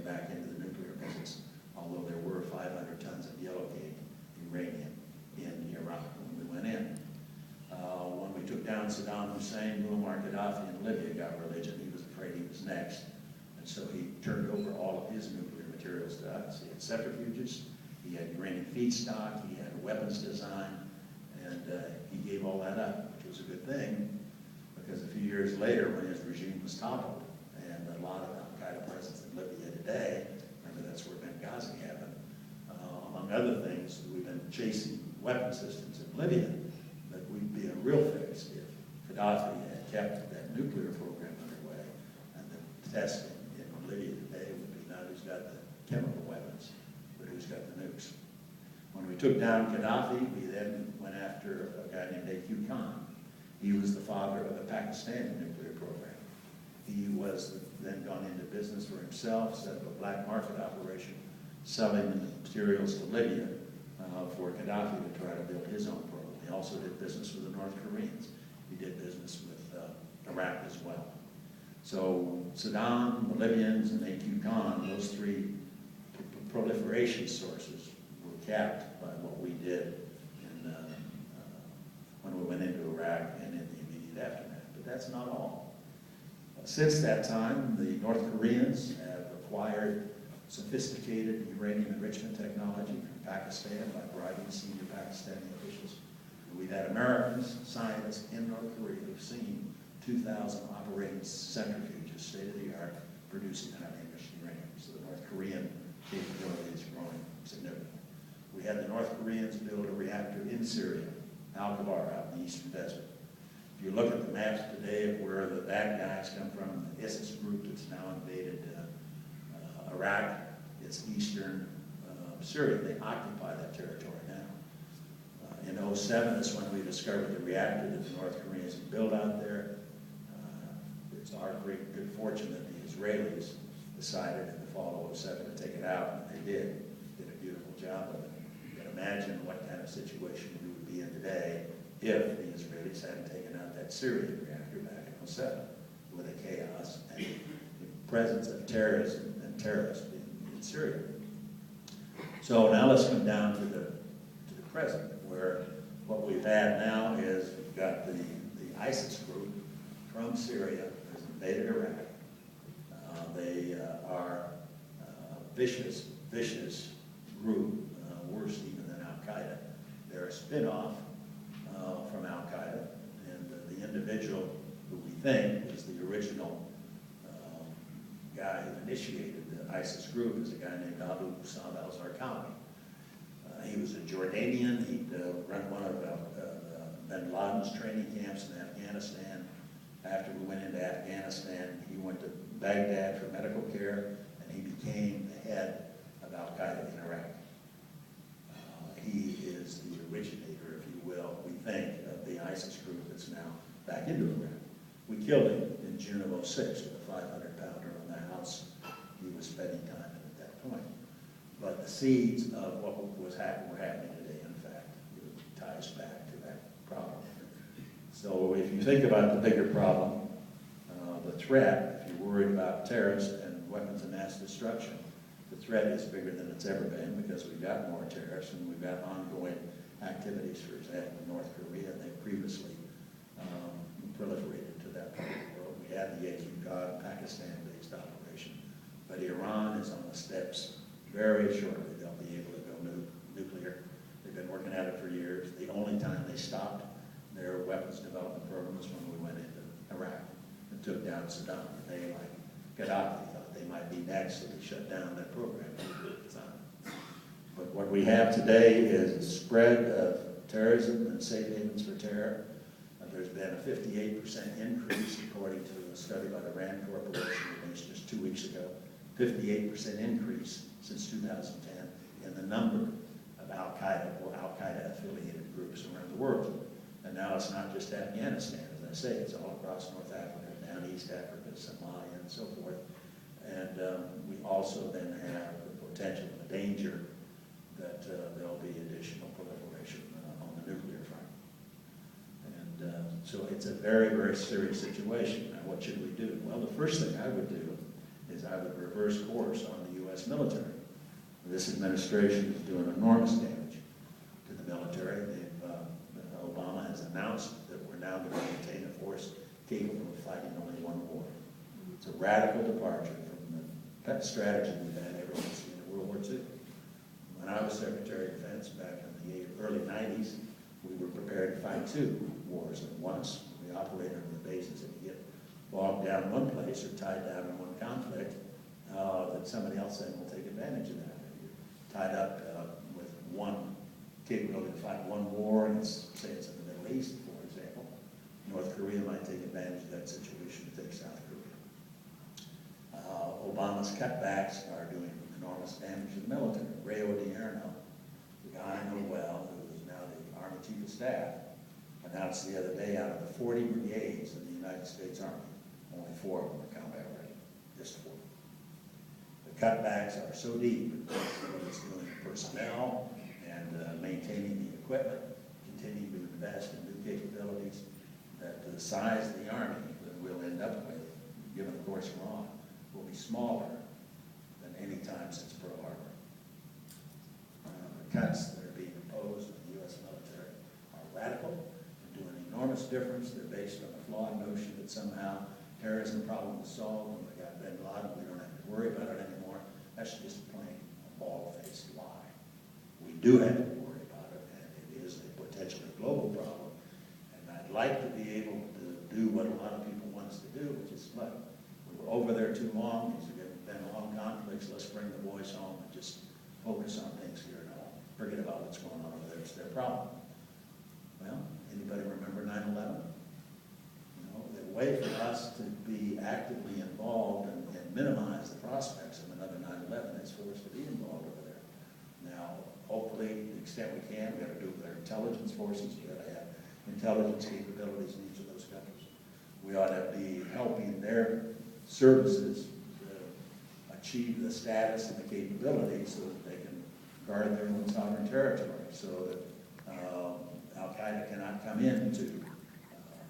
back into the nuclear business, although there were 500 tons of yellowcake uranium in Iraq when we went in. When we took down Saddam Hussein, Muammar Gaddafi in Libya got religion. He was afraid he was next. And so he turned over all of his nuclear materials to us. He had centrifuges, he had uranium feedstock, he had a weapons design, and he gave all that up, which was a good thing, because a few years later, when his regime was toppled, and a lot of al-Qaeda presence in Libya today, remember that's where Benghazi happened, among other things, we've been chasing weapon systems in Libya, but we'd be a real fix if Gaddafi had kept that nuclear program underway, and the testing in Libya today would be not who's got the chemical weapons, but who's got the nukes. When we took down Gaddafi, we then went after a guy named A.Q. Khan. He was the father of the Pakistani nuclear program. He was then gone into business for himself, set up a black market operation, selling the materials to Libya for Gaddafi to try to build his own program. He also did business with the North Koreans. He did business with Iraq as well. So Saddam, the Libyans, and A.Q. Khan, those three proliferation sources were capped by what we did when we went into Iraq and in the immediate aftermath. But that's not all. Since that time, the North Koreans have acquired sophisticated uranium enrichment technology from Pakistan by bribing senior Pakistani officials. We've had Americans, scientists in North Korea who've seen 2,000 operating centrifuges, state-of-the-art, producing highly enriched uranium. So the North Korean capability is growing significantly. We had the North Koreans build a reactor in Syria, Al-Kabar, out in the eastern desert. If you look at the maps today of where the bad guys come from, the ISIS group that's now invaded Iraq, it's eastern Syria. They occupy that territory now. In 2007 is when we discovered the reactor that the North Koreans had built out there. It's our great good fortune that the Israelis decided in the fall of 2007 to take it out, and they did a beautiful job of it. You can imagine what kind of situation we would be in today if the Israelis hadn't taken out that Syrian reactor back in 2007 with the chaos and the presence of terrorism and terrorists in Syria. So now let's come down to the present, where what we've had now is we've got the ISIS group from Syria has invaded Iraq. They are a vicious group, worse even than Al-Qaeda. They're a spin-off from Al-Qaeda, and the individual who we think is the original guy who initiated the ISIS group is a guy named Abu Musab al-Zarqawi. He was a Jordanian. He'd run one of bin Laden's training camps in Afghanistan. After we went into Afghanistan, he went to Baghdad for medical care, and he became the head of Al-Qaeda in Iraq. He is the originator, if you will, we think, of the ISIS group that's now back into Iraq. We killed him in June of 2006 with a 500-pounder on the house he was spending time in at that point. But the seeds of what were happening today, in fact, it ties back to that problem. So if you think about the bigger problem, the threat, if you're worried about terrorists and weapons of mass destruction, the threat is bigger than it's ever been because we've got more terrorists and we've got ongoing activities, for example, in North Korea. They previously proliferated to that part of the world. We had the A.Q. Khan Pakistan-based operation, but Iran is on the steps. Very shortly they'll be able to go nuclear. They've been working at it for years. The only time they stopped their weapons development program was when we went into Iraq and took down Saddam. They, like Gaddafi, thought they might be next, so they shut down that program at the time. But what we have today is a spread of terrorism and safe havens for terror. There's been a 58% increase, according to a study by the RAND Corporation released just 2 weeks ago, 58% increase since 2010 in the number of Al-Qaeda or Al-Qaeda affiliated groups around the world. And now it's not just Afghanistan, as I say, it's all across North Africa, down East Africa, Somalia, and so forth. And we also then have the potential, the danger that there'll be additional proliferation on the nuclear front. And so it's a very, very serious situation. Now, what should we do? Well, the first thing I would do is I would reverse course on the U.S. military. This administration is doing enormous damage to the military. Obama has announced that we're now going to maintain a force capable of fighting only one war. It's a radical departure from the strategy we've had ever since the end of World War II. When I was Secretary of Defense back in the early 90s, we were prepared to fight 2 wars at once. We operated on the basis that you get bogged down in one place or tied down in one conflict, that somebody else then will take advantage of that. If you're tied up with one capability to fight one war, and say it's in the Middle East, for example, North Korea might take advantage of that situation to take South Korea. Obama's cutbacks are doing enormous damage to the military. Ray Odierno, the guy I know well, who is now the Army Chief of Staff, announced the other day out of the 40 brigades in the United States Army, only 4 of them are combat ready, just 4. The cutbacks are so deep, it's doing personnel and maintaining the equipment, continuing to invest in new capabilities, that the size of the Army that we'll end up with, given the course we're on, will be smaller than any time since Pearl Harbor. The cuts that are being imposed on the U.S. military are radical and do an enormous difference. They're based on the flawed notion that somehow terrorism problem is solved and we got Bin Laden, we don't have to worry about it anymore. That's just plain a bald-faced lie. We do have to worry about it, and it is a potentially global problem. And I'd like to be able to do what a lot of people want us to do, which is, look, we were over there too long. These have been long conflicts. Let's bring the boys home and just focus on things here and all. Forget about what's going on over there. It's their problem. Well, anybody remember 9/11? You know, the way for us to be actively involved and minimize the prospects of another 9/11 is for us to be involved over there. Now, hopefully, to the extent we can, we have to do it with our intelligence forces. We got to have intelligence capabilities in each of those countries. We ought to be helping their services to achieve the status and the capability so that they can guard their own sovereign territory, so that Al-Qaeda cannot come into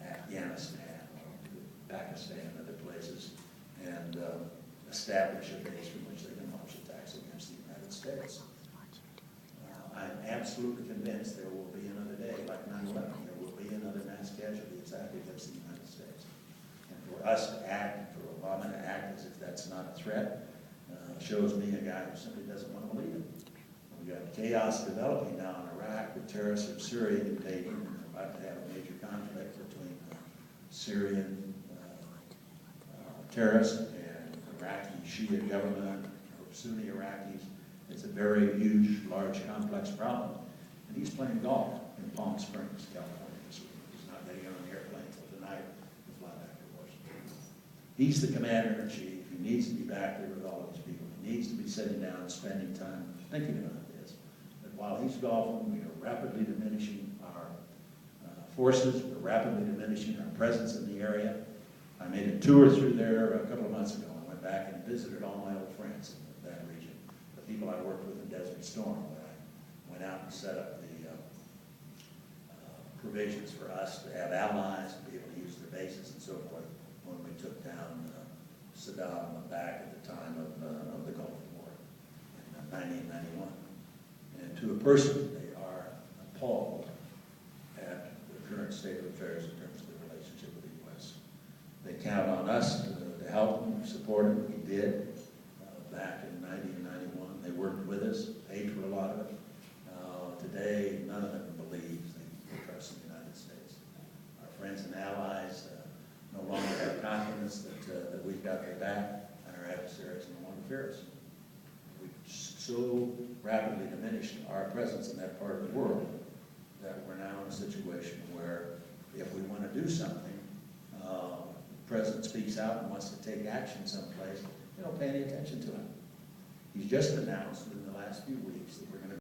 Afghanistan or Pakistan and other places and establish a base from which they can launch attacks against the United States. I'm absolutely convinced there will be another day like 9/11. There will be another mass casualty attack against the United States. And for us to act, for Obama to act as if that's not a threat, shows me a guy who simply doesn't want to believe it. We've got chaos developing now in Iraq with terrorists from Syria invading, and we're about to have a major conflict between Syrian terrorists and Iraqi Shia government, or Sunni Iraqis. It's a very huge, large, complex problem. And he's playing golf in Palm Springs, California this week. He's not getting on an airplane until tonight to fly back to Washington. He's the commander-in-chief. He needs to be back there with all these people. He needs to be sitting down and spending time thinking about this. But while he's golfing, we are rapidly diminishing our forces. We're rapidly diminishing our presence in the area. I made a tour through there a couple of months ago. I went back and visited all my old friends in that region. The people I worked with in Desert Storm, when I went out and set up the provisions for us to have allies, to be able to use their bases and so forth, when we took down Saddam back at the time of the Gulf War in 1991. And to a person, they are appalled at the current state of affairs in terms of the relationship with the U.S. They count on us to help them, support them. We did back in 90 and 91. They worked with us, paid for a lot of it. Today, none of them believes they trust the United States. Our friends and allies no longer have confidence that we've got their back, and our adversaries no longer fear us. We've so rapidly diminished our presence in that part of the world that we're now in a situation where if we want to do something, the president speaks out and wants to take action someplace, they don't pay any attention to him. He's just announced in the last few weeks that we're going to